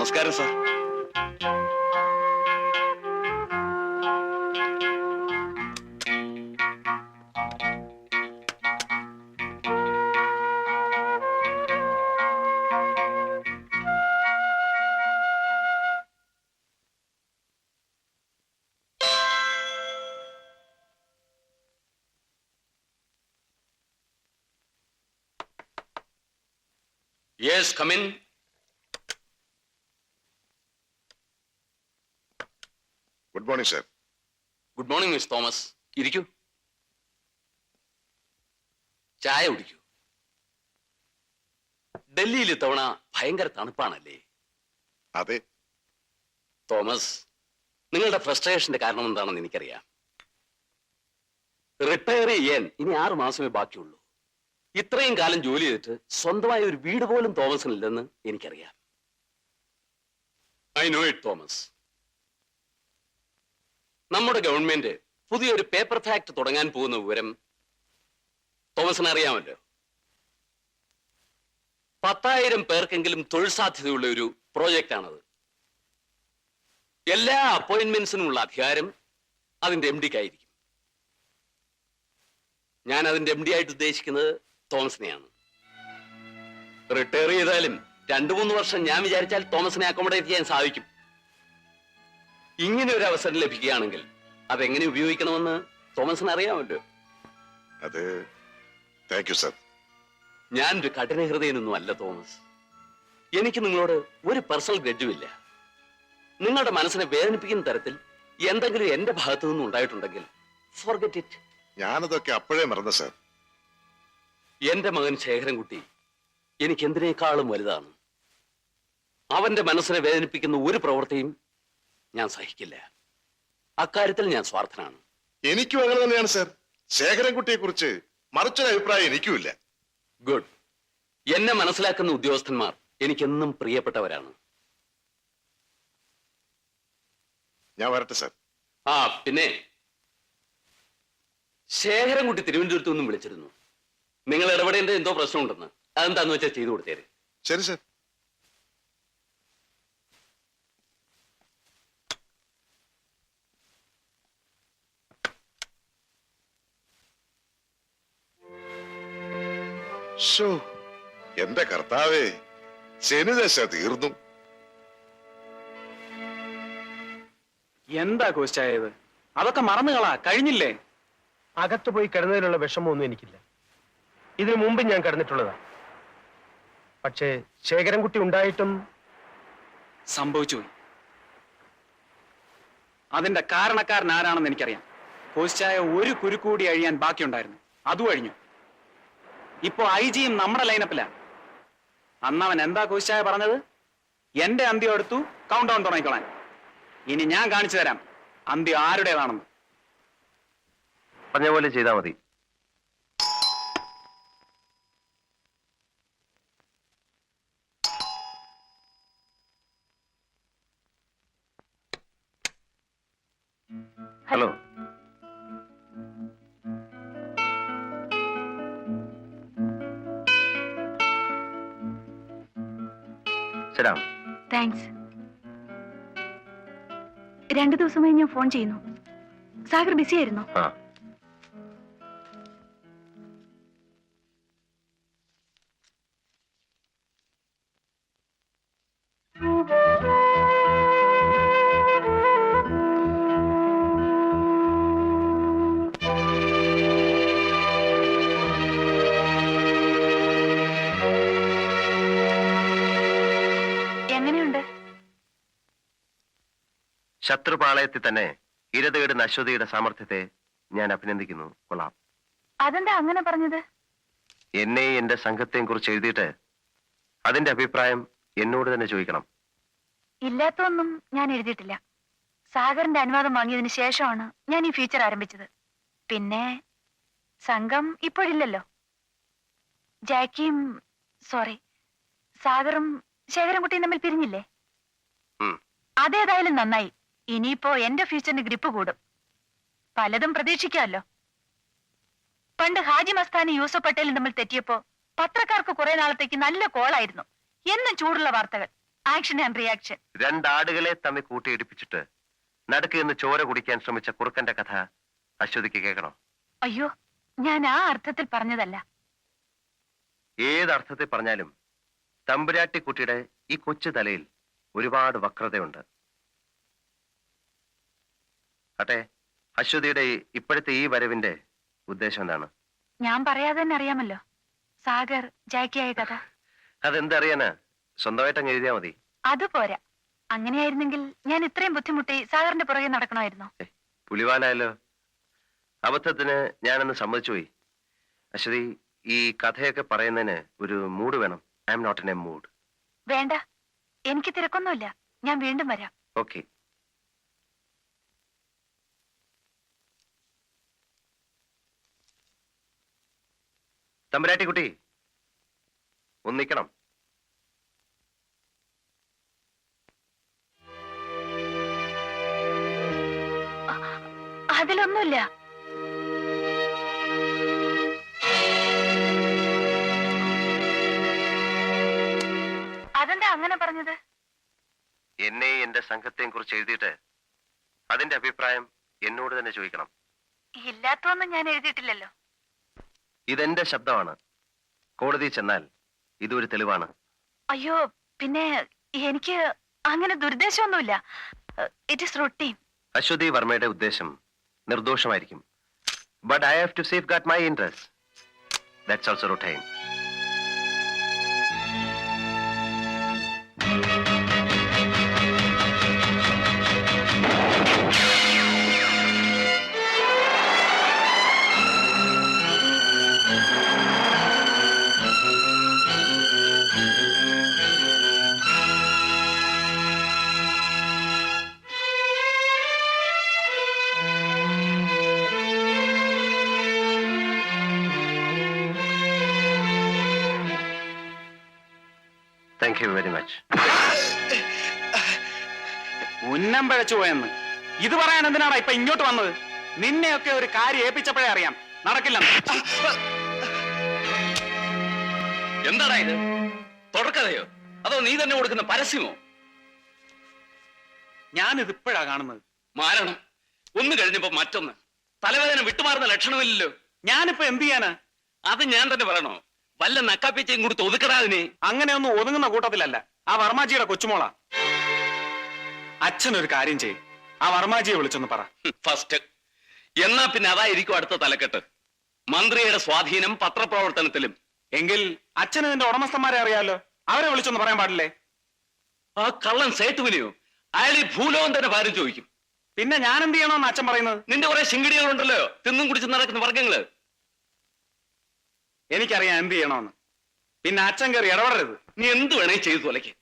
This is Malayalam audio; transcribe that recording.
നമസ്കാരം sir. Yes, come in. Good morning sir. Good morning miss Thomas. ഇരിക്കൂ, ചായ കുടിക്കൂ. ഡൽഹിയിൽ ഇത്തവണ ഭയങ്കര തണുപ്പാണല്ലേ? അതെ. തോമസ്, നിങ്ങളുടെ ഫ്രസ്ട്രേഷന്റെ കാരണം എന്താണെന്ന് എനിക്കറിയാം. റിട്ടയർ ചെയ്യാൻ ഇനി 6 മാസമേ ബാക്കിയുള്ളൂ. ഇത്രയും കാലം ജോലി ചെയ്തിട്ട് സ്വന്തമായ ഒരു വീട് പോലും തോമസിനില്ലെന്ന് എനിക്കറിയാം. I know it Thomas. നമ്മുടെ ഗവൺമെന്റ് പുതിയൊരു പേപ്പർ ഫാക്ടറി തുടങ്ങാൻ പോകുന്ന വിവരം തോമസിന് അറിയാമല്ലോ. 10,000 പേർക്കെങ്കിലും തൊഴിൽ സാധ്യതയുള്ള ഒരു പ്രോജക്റ്റ് ആണത്. എല്ലാ അപ്പോയിന്റ്മെന്റ്സിനുമുള്ള അധികാരം അതിന്റെ എം ഡിക്കായിരിക്കും. ഞാൻ അതിന്റെ എം ഡി ആയിട്ട് ഉദ്ദേശിക്കുന്നത് തോമസിനെയാണ്. റിട്ടയർ ചെയ്താലും 2-3 വർഷം ഞാൻ വിചാരിച്ചാൽ തോമസിനെ അക്കോമഡേറ്റ് ചെയ്യാൻ സാധിക്കും. ഇങ്ങനെ ഒരു അവസരം ലഭിക്കുകയാണെങ്കിൽ അതെങ്ങനെ ഉപയോഗിക്കണമെന്ന് തോമസിന് അറിയാമല്ലോ. അത് താങ്ക് യു സർ. ഞാനൊരു കഠിന ഹൃദയനൊന്നും അല്ല തോമസ്. എനിക്ക് നിങ്ങളോട് ഒരു പേഴ്സണൽ ഗ്രഡ്ജുമില്ല. നിങ്ങളുടെ മനസ്സിനെ വേദനിപ്പിക്കുന്ന തരത്തിൽ എന്തെങ്കിലും എന്റെ ഭാഗത്തു നിന്നും ഉണ്ടായിട്ടുണ്ടെങ്കിൽ ഫോർഗെറ്റ് ഇറ്റ്. ഞാനതൊക്കെ അപ്പോഴേ മറന്നു സർ. എന്റെ മകൻ ശേഖരൻകുട്ടി എനിക്ക് എന്തിനേക്കാളും വലുതാണ്. അവന്റെ മനസ്സിനെ വേദനിപ്പിക്കുന്ന ഒരു പ്രവൃത്തിയും ഞാൻ സഹിക്കില്ല. അക്കാര്യത്തിൽ ഞാൻ സ്വാർത്ഥനാണ്. എനിക്കും അങ്ങനെ തന്നെയാണ് സർ. ശേഖരൻകുട്ടിയെ കുറിച്ച് മറിച്ചൊരു അഭിപ്രായം എനിക്കുമില്ല. ഗുഡ്. എന്നെ മനസ്സിലാക്കുന്ന ഉദ്യോഗസ്ഥന്മാർ എനിക്കെന്നും പ്രിയപ്പെട്ടവരാണ്. ഞാൻ വരട്ടെ സർ. ആ പിന്നെ ശേഖരൻകുട്ടി തിരുവനന്തപുരത്ത് നിന്നും വിളിച്ചിരുന്നു. നിങ്ങൾ ഇടപെടേണ്ട എന്തോ പ്രശ്നമുണ്ടെന്ന്. അതെന്താന്ന് വെച്ചാൽ ചെയ്തു കൊടുത്തേര്. ശരി സർ. എന്റെ കർത്താവേ, ശനിദശ തീർന്നു. എന്താ കോച്ചായത്? അതൊക്കെ മറന്നുകളാ, കഴിഞ്ഞില്ലേ? അകത്ത് പോയി കിടന്നതിലുള്ള വിഷമമൊന്നും എനിക്കില്ല. ഇതിനു മുമ്പ് ഞാൻ കിടന്നിട്ടുള്ളതാ. പക്ഷേ ശേഖരൻകുട്ടി ഉണ്ടായിട്ടും സംഭവിച്ചു പോയി. അതിന്റെ കാരണക്കാരൻ ആരാണെന്ന് എനിക്കറിയാം. കോച്ചായ ഒരു കുരുക്കൂടി അഴിയാൻ ബാക്കിയുണ്ടായിരുന്നു, അതും അഴിഞ്ഞു. ഇപ്പോ IG-യും നമ്മുടെ ലൈനപ്പിലാ. അന്നവൻ എന്താ കോച്ചായ പറഞ്ഞത്? എന്റെ അന്ത്യം എടുത്തു, കൗണ്ട് ഡൗൺ തുടങ്ങിക്കളാൻ. ഇനി ഞാൻ കാണിച്ചു തരാം അന്ത്യം ആരുടേതാണെന്ന്. പറഞ്ഞ പോലെ ചെയ്താൽ മതി. ഹലോ. ശരാം. താങ്ക്സ്. 2 ദിവസമായി ഞാൻ ഫോൺ ചെയ്യുന്നു. സാഗർ ബിസി ആയിരുന്നോ? എങ്ങനെയുണ്ട്? ശത്രുപാളയത്തിൽ തന്നെ ഇരതേടുന്ന അശ്വതിയുടെ സാമർഥ്യത്തെ ഞാൻ അഭിനന്ദിക്കുന്നു. കൊള്ളാം. അതെന്താ അങ്ങനെ പറഞ്ഞത്? എന്നെയും എന്റെ സംഘത്തെയും കുറിച്ച് എഴുതിയിട്ട് അതിന്റെ അഭിപ്രായം എന്നോട് തന്നെ ചോദിക്കണം. ഇല്ലാത്തൊന്നും ഞാൻ എഴുതിയിട്ടില്ല. സാഗറിന്റെ അനുവാദം വാങ്ങിയതിന് ശേഷമാണ് ഞാൻ ഈ ഫീച്ചർ ആരംഭിച്ചത്. പിന്നെ സംഘം ഇപ്പോഴില്ലല്ലോ. ജാക്കിയും സാഗറും ശേഖരൻകുട്ടിയും തമ്മിൽ പിരിഞ്ഞില്ലേ? അതേതായാലും നന്നായി. ഇനിയിപ്പോ എന്റെ ഫ്യൂച്ചറിന് ഗ്രിപ്പ് കൂടും. പലതും പ്രതീക്ഷിക്കാമല്ലോ. പണ്ട് ഹാജി മസ്താനി യൂസഫ് പട്ടേലും തമ്മിൽ തെറ്റിയപ്പോ പത്രക്കാർക്ക് കുറെ നാളത്തേക്ക് നല്ല കോളായിരുന്നു. എന്നും ചൂടുള്ള വാർത്തകൾ. Action and reaction. രണ്ടാടുകളെ തമ്മിൽ കൂട്ടിയിടിപ്പിച്ചിട്ട് നടുക്ക് നിന്ന് ചോര കുടിക്കാൻ ശ്രമിച്ച കുറുക്കന്റെ കഥ അശ്വതിക്ക് കേൾക്കണം. അയ്യോ, ഞാൻ ആ അർത്ഥത്തിൽ പറഞ്ഞതല്ല. ഏതർത്ഥത്തിൽ പറഞ്ഞാലും തമ്പുരാട്ടിക്കുട്ടിയുടെ ഈ കൊച്ചു തലയിൽ ഒരുപാട് വക്രതയുണ്ട്. അട്ടെ, അശ്വതിയുടെ ഇപ്പോഴത്തെ ഈ വരവിന്റെ ഉദ്ദേശം എന്താണ്? ഞാൻ പറയാതെ തന്നെ അറിയാമല്ലോ, സാഗർ ജാക്കിയായ കഥ. അതെന്തറിയാനാ, സ്വന്തമായിട്ട് അങ്ങ് എഴുതിയാ മതി. അതുപോരാ. അങ്ങനെയായിരുന്നെങ്കിൽ ഞാൻ ഇത്രയും ബുദ്ധിമുട്ടി സാഗറിന്റെ പുറകെ നടക്കണമായിരുന്നോ? പുലിവാലായല്ലോ. അബദ്ധത്തിന് ഞാനൊന്ന് സമ്മതിച്ചു പോയി. അശ്വതി, ഈ കഥയൊക്കെ പറയുന്നതിന് ഒരു മൂഡ് വേണം. I am not in a mood. വേണ്ട, എനിക്ക് തിരക്കൊന്നുമില്ല. ഞാൻ വീണ്ടും വരാം. ഓക്കെ. തമ്പുരാട്ടിക്കുട്ടി, ഒന്നിക്കണം. അതിലൊന്നുമില്ല. അതെന്താ അങ്ങനെ പറഞ്ഞത്? എന്നെ എന്റെ സംഘത്തെയും കുറിച്ച് എഴുതിയിട്ട് അതിന്റെ അഭിപ്രായം എന്നോട് തന്നെ ചോദിക്കണം. ഇല്ലാത്തൊന്നും ഞാൻ എഴുതിയിട്ടില്ലല്ലോ. ഇതെന്റെ ശബ്ദമാണ്. കോടതി ചെന്നാൽ ഇതൊരു തെളിവാണ്. അയ്യോ, പിന്നെ എനിക്ക് അങ്ങനെ ദുരുദ്ദേശമൊന്നുമില്ല. It is routine. അശ്വതി വർമ്മയുടെ ഉദ്ദേശം നിർദോഷമായിരിക്കും. But I have to safeguard my interest. That's also routine. Thank you very much. ഉന്നം പിഴച്ചു പോയെന്ന് ഇത് പറയാൻ എന്തിനാണ് ഇപ്പൊ ഇങ്ങോട്ട് വന്നത്? നിന്നെയൊക്കെ ഒരു കാര്യം ഏൽപ്പിച്ചപ്പോഴേ അറിയാം നടക്കില്ലെന്ന്. എന്താടാ ഇത്? തുടക്കതയോ അതോ നീ തന്നെ കൊടുക്കുന്ന പരസ്യമോ? ഞാനിത് ഇപ്പോഴാ കാണുന്നത്. മാരണം ഒന്ന് കഴിഞ്ഞപ്പോ മറ്റൊന്ന്. തലവേദന വിട്ടുമാറുന്ന ലക്ഷണമില്ലല്ലോ. ഞാനിപ്പോ എന്ത് ചെയ്യാനാ? അത് ഞാൻ തന്നെ പറയണോ? വല്ല നക്കാപ്പിച്ചയും കൊടുത്ത് ഒതുക്കടാ അതിനെ. അങ്ങനെയൊന്നും ഒതുങ്ങുന്ന കൂട്ടത്തിലല്ല. ആ വർമാജിയുടെ കൊച്ചുമോളാ. അച്ഛനൊരു കാര്യം ചെയ്യും, ആ വർമാജിയെ വിളിച്ചൊന്ന് പറ. ഫസ്റ്റ് എന്നാ പിന്നെ അതായിരിക്കും അടുത്ത തലക്കെട്ട്. മന്ത്രിയുടെ സ്വാധീനം പത്രപ്രവർത്തനത്തിലും. എങ്കിൽ അച്ഛന് നിന്റെ ഉടമസ്ഥന്മാരെ അറിയാലോ, അവരെ വിളിച്ചൊന്ന് പറയാൻ പാടില്ലേ? ആ കള്ളൻ സേട്ടുവിനെയോ? അയാൾ ഈ ഭൂലോകം തന്നെ ഭാരം ചോദിക്കും. പിന്നെ ഞാൻ എന്ത് ചെയ്യണമെന്ന് അച്ഛൻ പറയുന്നത്? നിന്റെ കുറെ ശിങ്കിടികളുണ്ടല്ലോ, തിന്നും കുടിച്ച് നടക്കുന്ന വർഗങ്ങള്. എനിക്കറിയാം എന്ത് ചെയ്യണമെന്ന്. പിന്നെ അച്ഛൻ കയറി ഇടപെടരുത്. നീ എന്ത് വേണേ ചെയ്തു തോലയ്ക്ക്.